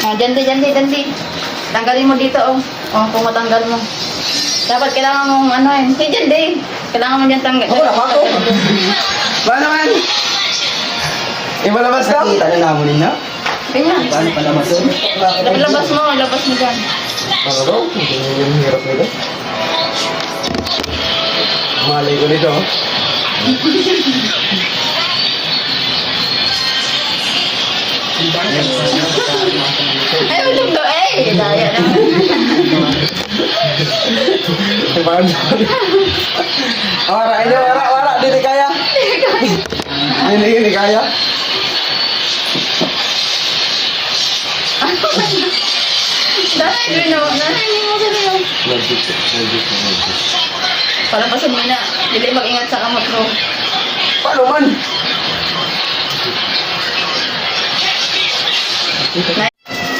Oh, dyan. Tanggalin mo dito, oh. Oh, kung matanggal mo. Dapat kailangan mong ano yun. Hindi dyan, di. Kailangan mo dyan tanggal. Ako, ako. Ba naman? Ibalabas ka? Nakita na namunin na? Ganyan. Paano palabas yun? Ilabas mo dyan. Ano daw? Hindi yung hirap nito. Malay ko nito. Ay, ulog to, eh. Daya naman. Paano? Wala, ini wala. Hindi kaya. Hindi kaya. Dahil, Bruno. Hindi mo sila. Parang pasod mo na. Dili mag-ingat sa kamot mo. Paano man?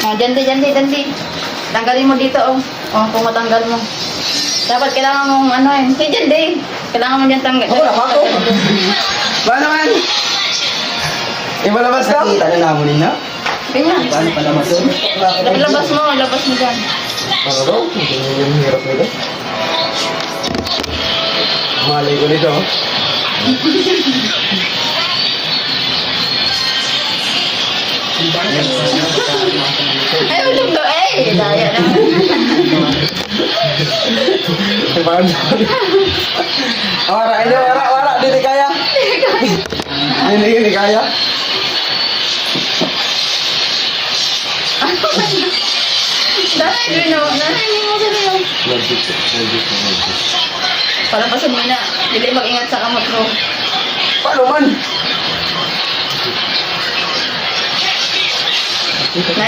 Oh, dyan. Tanggalin mo dito, oh. Oh, kung matanggal mo. Dapat kailangan mong ano yun. Hindi dyan, di. Kailangan mo dyan tanggal. Ako, ako. Ba naman? Ibalabas ka? Nakita na namunin na? Ganyan. Paano palabas yun? Ilabas mo dyan. Ano daw? Hindi yung hirap nito. Malay ko nito. Ay, ulog to, eh. Daya naman. Paano? Wala, ini wala. Hindi kaya. Hindi kaya. Dahil, Bruno. Hindi mo sila. Parang pasod mo na. Dili mag-ingat sa kamot mo. Paano man?